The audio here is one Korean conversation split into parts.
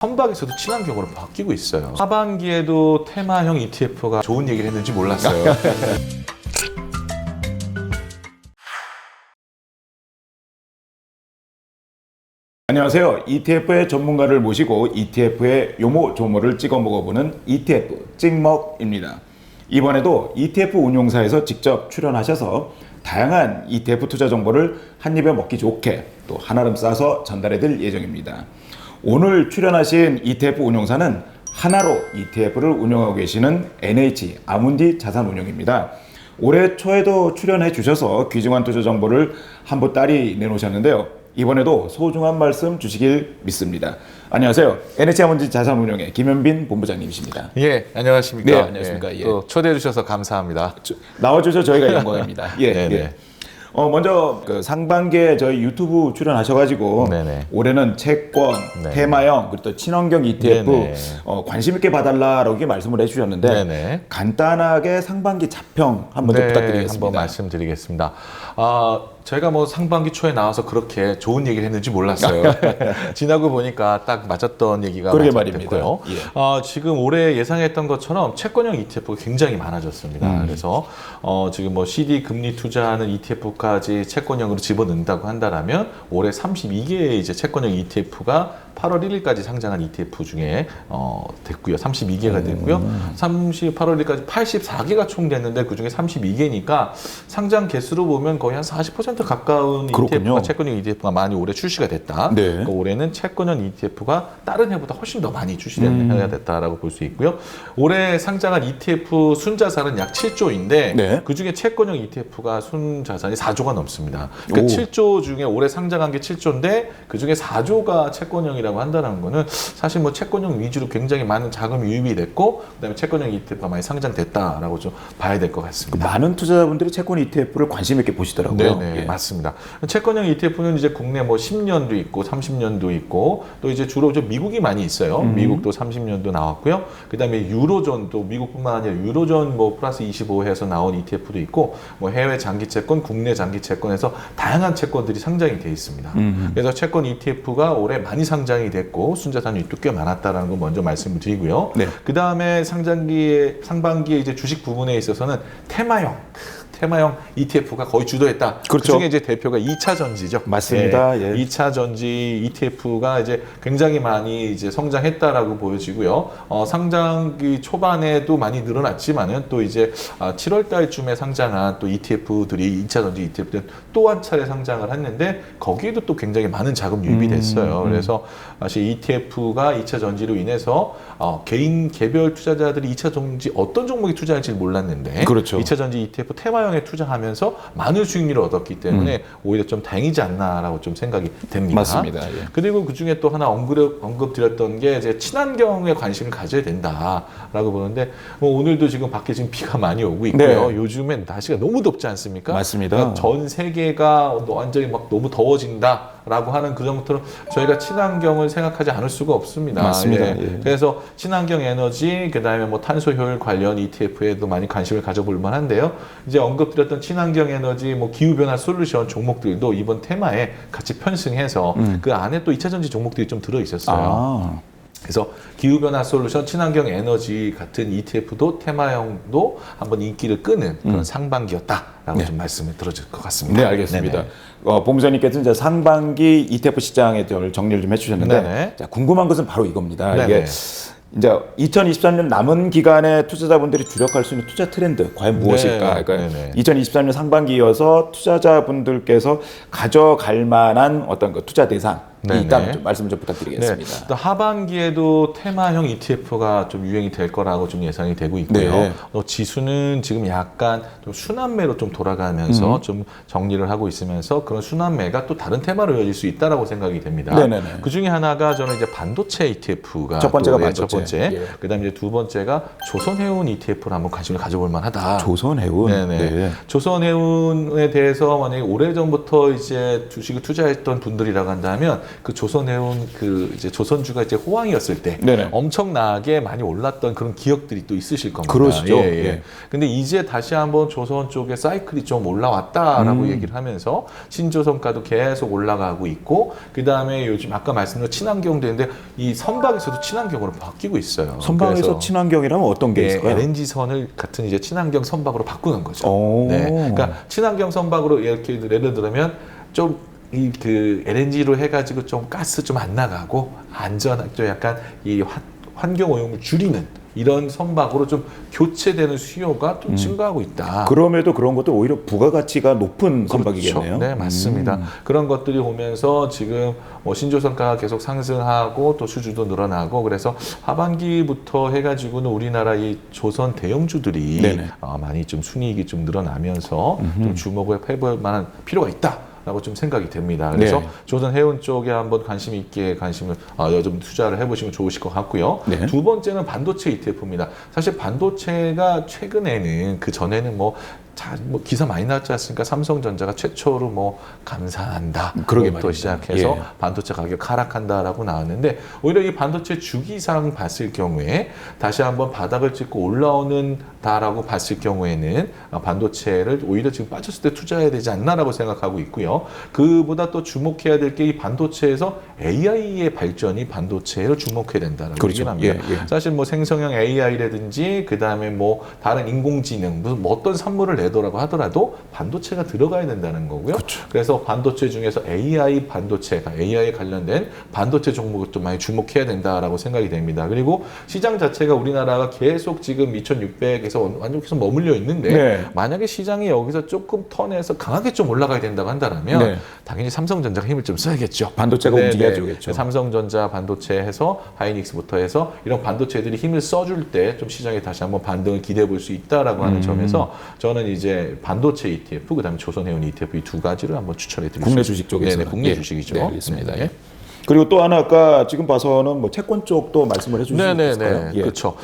선박에서도 친환경으로 바뀌고 있어요. 하반기에도 테마형 ETF가 좋은 얘기를 했는지 몰랐어요. 안녕하세요. ETF의 전문가를 모시고 ETF의 요모조모를 찍어 먹어보는 ETF 찍먹입니다. 이번에도 ETF 운용사에서 직접 출연하셔서 다양한 ETF 투자 정보를 한 입에 먹기 좋게 또 한아름 싸서 전달해드릴 예정입니다. 오늘 출연하신 ETF 운용사는 하나로 ETF를 운영하고 계시는 NH 아문디 자산운용입니다. 올해 초에도 출연해 주셔서 귀중한 투자 정보를 한 부 딸이 내놓으셨는데요. 이번에도 소중한 말씀 주시길 믿습니다. 안녕하세요. NH 아문디 자산운용의 김현빈 본부장님이십니다. 예, 안녕하십니까. 네, 안녕하십니까. 예. 또 초대해 주셔서 감사합니다. 나와주셔서 저희가 영광입니다. 예, 네네. 예. 먼저 그 상반기에 저희 유튜브 출연하셔가지고 네네. 올해는 채권, 네. 테마형, 그리고 또 친환경 ETF 네네. 관심 있게 봐달라라고 이렇게 말씀을 해주셨는데 네네. 간단하게 상반기 자평 한번 좀 부탁드리겠습니다. 한번 말씀드리겠습니다. 제가 뭐 상반기 초에 나와서 그렇게 좋은 얘기를 했는지 몰랐어요. 지나고 보니까 딱 맞았던 얘기가 그러게 맞았고요. 말입니다. 지금 올해 예상했던 것처럼 채권형 ETF가 굉장히 많아졌습니다. 그래서 지금 뭐 CD 금리 투자하는 ETF까지 채권형으로 집어넣는다고 한다면 올해 32개의 이제 채권형 ETF가 8월 1일까지 상장한 ETF 중에 됐고요. 32개가 됐고요. 8월 1일까지 84개가 총 됐는데 그중에 32개니까 상장 개수로 보면 거의 한 40% 가까운 그렇군요. ETF가 채권형 ETF가 많이 올해 출시가 됐다. 네. 그러니까 올해는 채권형 ETF가 다른 해보다 훨씬 더 많이 출시된 해가 됐다라고 볼 수 있고요. 올해 상장한 ETF 순자산은 약 7조인데 네. 그중에 채권형 ETF가 순자산이 4조가 넘습니다. 오. 그 7조 중에 올해 상장한 게 7조인데 그중에 4조가 채권형이라고 한다는 거는 사실 뭐 채권형 위주로 굉장히 많은 자금 유입이 됐고 그다음에 채권형 ETF가 많이 상장됐다라고 좀 봐야 될 것 같습니다. 많은 투자자분들이 채권 ETF를 관심 있게 보시더라고요. 네네, 예. 맞습니다. 채권형 ETF는 이제 국내 뭐 10년도 있고 30년도 있고 또 이제 주로 좀 미국이 많이 있어요. 미국도 30년도 나왔고요. 그다음에 유로존 또 미국뿐만 아니라 유로존 뭐 플러스 25 해서 나온 ETF도 있고 뭐 해외 장기 채권, 국내 장기 채권에서 다양한 채권들이 상장이 돼 있습니다. 그래서 채권 ETF가 올해 많이 상장이 됐고 순자산 유입도 꽤 많았다라는 거 먼저 말씀을 드리고요. 네. 그다음에 상반기에 이제 주식 부분에 있어서는 테마형 ETF가 거의 주도했다. 그렇죠. 그중에 이제 대표가 2차 전지죠. 맞습니다. 예. 2차 전지 ETF가 이제 굉장히 많이 이제 성장했다라고 보여지고요. 상장기 초반에도 많이 늘어났지만은 또 이제 7월 달쯤에 상장한 또 ETF들이 2차 전지 ETF들 또 한 차례 상장을 했는데 거기에도 또 굉장히 많은 자금 유입이 됐어요. 그래서 사실 ETF가 2차 전지로 인해서 개인 개별 투자자들이 2차 전지 어떤 종목에 투자할지 몰랐는데 그렇죠. 2차 전지 ETF 테마형에 투자하면서 많은 수익률을 얻었기 때문에 오히려 좀 다행이지 않나라고 좀 생각이 됩니다. 맞습니다. 예. 그리고 그 중에 또 하나 언급드렸던 게 이제 친환경에 관심을 가져야 된다라고 보는데 뭐 오늘도 지금 밖에 지금 비가 많이 오고 있고요. 네. 요즘엔 날씨가 너무 덥지 않습니까? 맞습니다. 그러니까 전 세계가 완전히 막 너무 더워진다라고 하는 그 정도로 저희가 친환경을 생각하지 않을 수가 없습니다. 맞습니다. 예. 예. 그래서 친환경 에너지 그다음에 뭐 탄소 효율 관련 ETF에도 많이 관심을 가져볼 만한데요. 이제 언급드렸던 친환경 에너지 뭐 기후 변화 솔루션 종목들도 이번 테마에 같이 편승해서 그 안에 또 2차 전지 종목들이 좀 들어 있었어요. 그래서 기후변화 솔루션, 친환경 에너지 같은 ETF도 테마형도 한번 인기를 끄는 그런 상반기였다라고 네. 좀 말씀을 들어줄 것 같습니다. 네, 알겠습니다. 네네. 본부장님께서 이제 상반기 ETF 시장에 정리를 좀 해주셨는데 네네. 자, 궁금한 것은 바로 이겁니다. 네네. 이게 이제 2023년 남은 기간에 투자자분들이 주력할 수 있는 투자 트렌드 과연 무엇일까? 네. 그러니까 네네. 2023년 상반기여서 투자자분들께서 가져갈 만한 어떤 그 투자 대상이 네네. 있다면 좀 말씀을 좀 부탁드리겠습니다. 또 하반기에도 테마형 ETF가 좀 유행이 될 거라고 좀 예상이 되고 있고요. 네. 지수는 지금 약간 좀 순환매로 좀 돌아가면서 좀 정리를 하고 있으면서 그런 순환매가 또 다른 테마로 이어질 수 있다라고 생각이 됩니다. 네네네. 그 중에 하나가 저는 이제 반도체 ETF가 첫 번째가 또, 반도체. 첫 번째. 예. 그다음에 이제 두 번째가 조선해운 ETF를 한번 관심을 가져볼 만하다. 조선해운. 네네. 네. 조선해운에 대해서 만약에 오래전부터 이제 주식을 투자했던 분들이라고 한다면 그 조선해운 그 이제 조선주가 이제 호황이었을 때 네네. 엄청나게 많이 올랐던 그런 기억들이 또 있으실 겁니다. 그러시죠. 예, 예. 예. 근데 이제 다시 한번 조선 쪽에 사이클이 좀 올라왔다라고 얘기를 하면서 신조선가도 계속 올라가고 있고 그 다음에 요즘 아까 말씀드린 친환경도 있는데 이 선박에서도 친환경으로 바뀌고 있어요. 선박에서 그래서 친환경이라면 어떤 게 예, 있을까요? LNG 선을 같은 이제 친환경 선박으로 바꾸는 거죠. 오. 네, 그러니까 친환경 선박으로 이렇게 예를 들면 좀 이 그 LNG로 해가지고 좀 가스 좀 안 나가고 안전 좀 약간 이 환경 오염을 줄이는 이런 선박으로 좀 교체되는 수요가 또 증가하고 있다. 그럼에도 그런 것도 오히려 부가가치가 높은 선박이겠네요. 네, 맞습니다. 그런 것들이 오면서 지금 뭐 신조선가가 계속 상승하고 또 수주도 늘어나고 그래서 하반기부터 해가지고는 우리나라 이 조선 대형주들이 네네. 많이 좀 순이익이 좀 늘어나면서 좀 주목을 해볼 만한 필요가 있다. 라고 좀 생각이 됩니다. 그래서 네. 조선 해운 쪽에 한번 관심 있게 관심을 좀 투자를 해보시면 좋으실 것 같고요. 네. 두 번째는 반도체 ETF입니다. 사실 반도체가 최근에는 그 전에는 뭐 기사 많이 나왔지 않습니까? 삼성전자가 최초로 뭐 감산한다. 그러게 부터 말입니다. 시작해서 예. 반도체 가격 하락한다라고 나왔는데 오히려 이 반도체 주기상 봤을 경우에 다시 한번 바닥을 찍고 올라오는다라고 봤을 경우에는 반도체를 오히려 지금 빠졌을 때 투자해야 되지 않나라고 생각하고 있고요. 그보다 또 주목해야 될 게 이 반도체에서 AI의 발전이 반도체를 주목해야 된다라고 그렇죠. 얘기를 합니다. 예, 예. 사실 뭐 생성형 AI라든지 그 다음에 뭐 다른 인공지능 무슨 뭐 어떤 산물을 내더라고 하더라도 반도체가 들어가야 된다는 거고요. 그렇죠. 그래서 반도체 중에서 AI 반도체가 AI에 관련된 반도체 종목을 좀 많이 주목해야 된다라고 생각이 됩니다. 그리고 시장 자체가 우리나라가 계속 지금 2,600에서 완전 계속 머물려 있는데 네. 만약에 시장이 여기서 조금 턴해서 강하게 좀 올라가야 된다고 한다면 네. 당연히 삼성전자가 힘을 좀 써야겠죠. 반도체가 움직여야죠. 그렇죠. 삼성전자 반도체 해서 하이닉스부터 해서 이런 반도체들이 힘을 써줄 때 좀 시장에 다시 한번 반등을 기대해 볼 수 있다라고 하는 점에서 저는 이제 반도체 ETF 그다음에 조선해운 ETF 이 두 가지를 한번 추천해 드리겠습니다. 국내 주식 쪽에서. 네네, 국내 예. 주식이죠. 네, 알겠습니다. 네. 그리고 또 하나 아까 지금 봐서는 뭐 채권 쪽도 말씀을 해주실 수 있을까요? 네네네. 예. 그렇죠.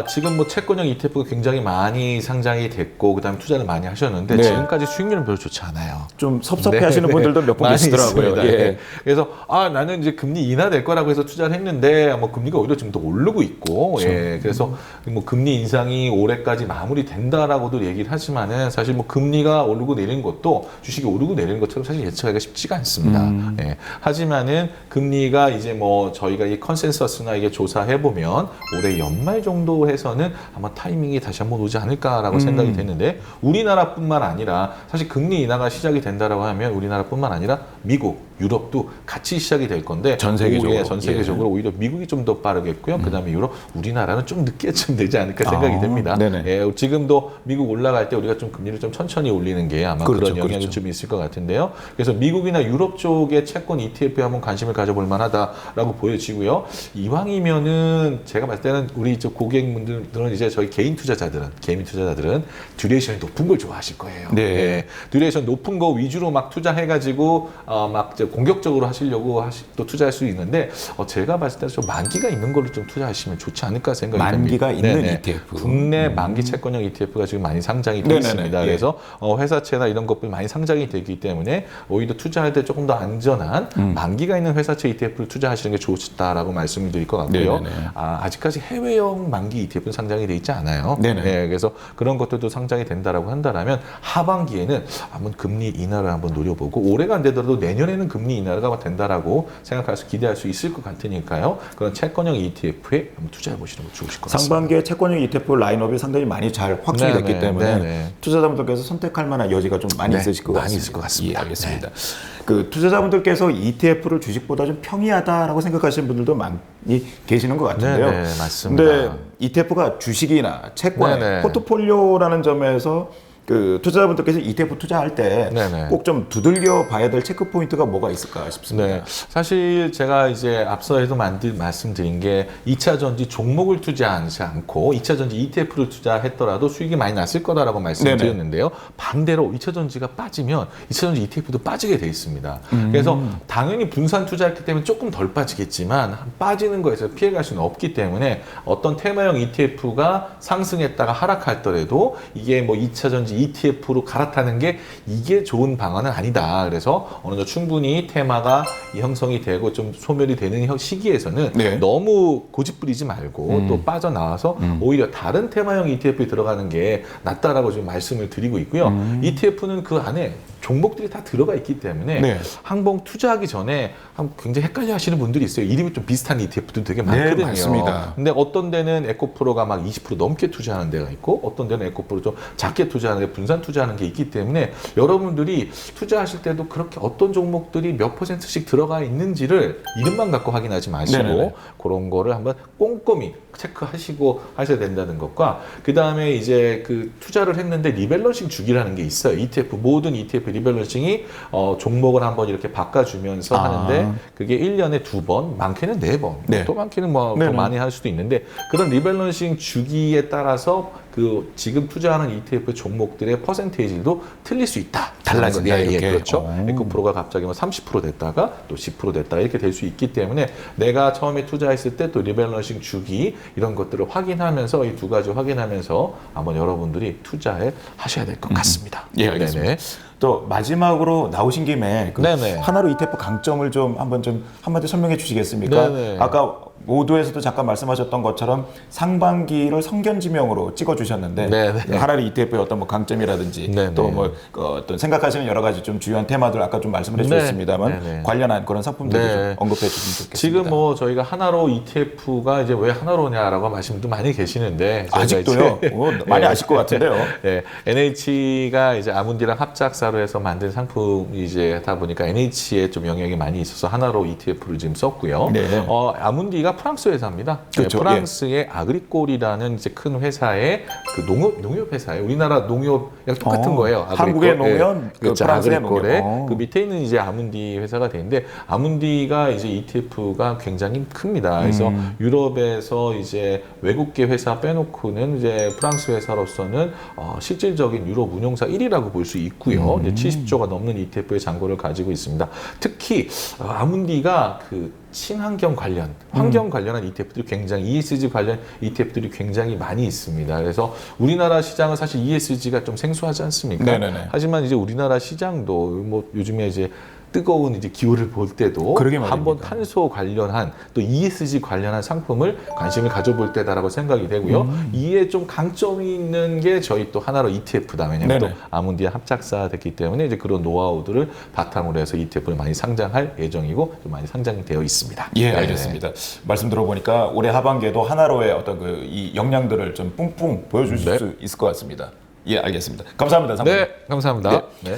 지금 뭐 채권형 ETF가 굉장히 많이 상장이 됐고, 그 다음에 투자를 많이 하셨는데, 네. 지금까지 수익률은 별로 좋지 않아요. 좀 섭섭해 네, 하시는 네. 분들도 몇 분 많이 계시더라고요. 있습니다. 예. 네. 그래서, 나는 이제 금리 인하될 거라고 해서 투자를 했는데, 뭐 금리가 오히려 좀 더 오르고 있고, 그렇죠. 예. 그래서 뭐 금리 인상이 올해까지 마무리된다라고도 얘기를 하지만은, 사실 뭐 금리가 오르고 내리는 것도 주식이 오르고 내리는 것처럼 사실 예측하기가 쉽지가 않습니다. 예. 하지만은 금리가 이제 뭐 저희가 이 컨센서스나 이게 조사해 보면 올해 연말 정도 해서는 아마 타이밍이 다시 한번 오지 않을까라고 생각이 됐는데 우리나라뿐만 아니라 사실 금리 인하가 시작이 된다라고 하면 우리나라뿐만 아니라 미국, 유럽도 같이 시작이 될 건데 전 세계적으로. 전 세계적으로 오히려 미국이 좀 더 빠르겠고요. 그다음에 유럽, 우리나라는 좀 늦게쯤 되지 않을까 생각이 됩니다. 네네. 예, 지금도 미국 올라갈 때 우리가 좀 금리를 좀 천천히 올리는 게 아마 그렇죠, 그런 영향이 그렇죠. 좀 있을 것 같은데요. 그래서 미국이나 유럽 쪽의 채권 ETF에 한번 관심을 가져볼 만하다라고 보여지고요. 이왕이면은 제가 봤을 때는 우리 저 고객분들은 이제 저희 개인 투자자들은 듀레이션이 높은 걸 좋아하실 거예요. 네. 예, 듀레이션 높은 거 위주로 막 투자해가지고 막 이제 공격적으로 하시려고 또 투자할 수 있는데 제가 봤을 때는 좀 만기가 있는 걸로 좀 투자하시면 좋지 않을까 생각이 만기가 됩니다. 있는 네네. ETF. 국내 만기 채권형 ETF가 지금 많이 상장이 되어 네네네. 있습니다. 예. 그래서 회사채나 이런 것들이 많이 상장이 되기 때문에 오히려 투자할 때 조금 더 안전한 만기가 있는 회사채 ETF를 투자하시는 게 좋다라고 말씀을 드릴 것 같고요. 네네네. 아직까지 해외형 만기 ETF는 상장이 되어 있지 않아요. 네네. 네, 그래서 그런 것들도 상장이 된다라고 한다면 하반기에는 한번 금리 인하를 한번 노려보고 올해가 안 되더라도 내년에는 금리 인하가 된다라고 생각해서 기대할 수 있을 것 같으니까요. 그런 채권형 ETF에 한번 투자해 보시는 거 좋으실 것 같습니다. 상반기에 채권형 ETF 라인업이 상당히 많이 잘 확충이 네네, 됐기 때문에 네네. 투자자분들께서 선택할 만한 여지가 좀 많이 네, 있으실 것 많이 같습니다. 있을 것 같습니다. 예, 알겠습니다. 그 투자자분들께서 ETF를 주식보다 좀 평이하다라고 생각하시는 분들도 많이 계시는 것 같은데요. 네네, 맞습니다. 근데 ETF가 주식이나 채권, 네네. 포트폴리오라는 점에서 그 투자자분들께서 ETF 투자할 때 네네. 꼭 좀 두들겨 봐야 될 체크 포인트가 뭐가 있을까 싶습니다. 네, 사실 제가 이제 앞서에도 말씀드린 게 2차 전지 종목을 투자하지 않고 2차 전지 ETF를 투자했더라도 수익이 많이 났을 거다라고 말씀드렸는데요. 반대로 2차 전지가 빠지면 2차 전지 ETF도 빠지게 돼 있습니다. 그래서 당연히 분산 투자했기 때문에 조금 덜 빠지겠지만 빠지는 거에서 피해갈 수는 없기 때문에 어떤 테마형 ETF가 상승했다가 하락하더라도 이게 뭐 2차 전지 ETF로 갈아타는 게 이게 좋은 방안은 아니다. 그래서 어느 정도 충분히 테마가 형성이 되고 좀 소멸이 되는 시기에서는 네. 너무 고집부리지 말고 또 빠져나와서 오히려 다른 테마형 ETF에 들어가는 게 낫다라고 지금 말씀을 드리고 있고요. ETF는 그 안에 종목들이 다 들어가 있기 때문에 네. 항공 투자하기 전에 굉장히 헷갈려 하시는 분들이 있어요. 이름이 좀 비슷한 ETF도 되게 네, 많거든요. 맞습니다. 근데 어떤 데는 에코프로가 막 20% 넘게 투자하는 데가 있고 어떤 데는 에코프로 좀 작게 투자하는 데 분산 투자하는 게 있기 때문에 여러분들이 투자하실 때도 그렇게 어떤 종목들이 몇 %씩 들어가 있는지를 이름만 갖고 확인하지 마시고 네네네. 그런 거를 한번 꼼꼼히 체크하시고 하셔야 된다는 것과 그 다음에 이제 그 투자를 했는데 리밸런싱 주기라는 게 있어요. ETF 모든 ETF 리밸런싱이 종목을 한번 이렇게 바꿔주면서 하는데 그게 1년에 2번, 많게는 4번, 네. 또 많게는 뭐 더 네네. 많이 할 수도 있는데 그런 리밸런싱 주기에 따라서 그 지금 투자하는 ETF 종목들의 퍼센테이지도 틀릴 수 있다. 달라진다, 예, 이렇게. 그렇죠. 에코프로가 갑자기 뭐 30% 됐다가 또 10% 됐다가 이렇게 될 수 있기 때문에 내가 처음에 투자했을 때 또 리밸런싱 주기 이런 것들을 확인하면서 이 두 가지 확인하면서 한번 여러분들이 투자에 하셔야 될 것 같습니다. 예, 알겠습니다. 네네. 또 마지막으로 나오신 김에 그 네네. 하나로 ETF 강점을 좀 한마디 설명해 주시겠습니까? 네네. 아까 모두에서도 잠깐 말씀하셨던 것처럼 상반기를 성견지명으로 찍어주셨는데 네네. 하나로 ETF의 어떤 뭐 강점이라든지 네네. 또 뭐 어떤 생각하시는 여러 가지 좀 주요한 테마들 아까 좀 말씀을 해주셨습니다만 네네. 관련한 그런 상품들도 네. 좀 언급해 주시면 좋겠습니다. 지금 뭐 저희가 하나로 ETF가 이제 왜 하나로냐라고 말씀도 많이 계시는데 저희가 아직도요? 이제 많이 예. 아실 것 같은데요. 네, NH가 이제 아문디랑 합작사로 해서 만든 상품이 이제 하다 보니까 NH에 좀 영향이 많이 있어서 하나로 ETF를 지금 썼고요. 네. 아문디가 프랑스 회사입니다. 그렇죠. 프랑스의 아그리콜이라는 이제 큰 회사의 그 농협 회사예요. 우리나라 농협이랑 똑같은 거예요. 아그리콜. 한국의 농협, 그 그렇죠. 프랑스의 아그리콜의 농협. 그 밑에 있는 이제 아문디 회사가 되는데 아문디가 이제 ETF가 굉장히 큽니다. 그래서 유럽에서 이제 외국계 회사 빼놓고는 이제 프랑스 회사로서는 실질적인 유럽 운용사 1위라고 볼 수 있고요. 이제 70조가 넘는 ETF의 잔고를 가지고 있습니다. 특히 아문디가 그 친환경 관련, 환경 관련한 ETF들이 굉장히 ESG 관련 ETF들이 굉장히 많이 있습니다. 그래서 우리나라 시장은 사실 ESG가 좀 생소하지 않습니까? 네네네. 하지만 이제 우리나라 시장도 뭐 요즘에 이제 뜨거운 이제 기후를 볼 때도 그러게 말입니다. 한번 탄소 관련한 또 ESG 관련한 상품을 관심을 가져볼 때다라고 생각이 되고요. 이에 좀 강점이 있는 게 저희 또 하나로 ETF다. 왜냐하면 또 네네. 아문디아 합작사 됐기 때문에 이제 그런 노하우들을 바탕으로 해서 ETF를 많이 상장할 예정이고 좀 많이 상장되어 있습니다. 예, 네. 알겠습니다. 말씀 들어보니까 올해 하반기에도 하나로의 어떤 그 이 역량들을 좀 뿡뿡 보여주실 네. 수 있을 것 같습니다. 예, 알겠습니다. 감사합니다. 상무님. 네, 감사합니다. 네. 네.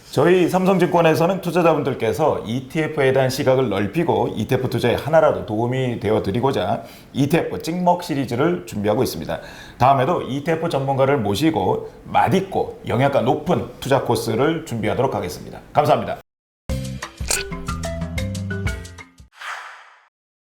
저희 삼성증권에서는 투자자분들께서 ETF에 대한 시각을 넓히고 ETF 투자에 하나라도 도움이 되어 드리고자 ETF 찍먹 시리즈를 준비하고 있습니다. 다음에도 ETF 전문가를 모시고 맛있고 영양가 높은 투자 코스를 준비하도록 하겠습니다. 감사합니다.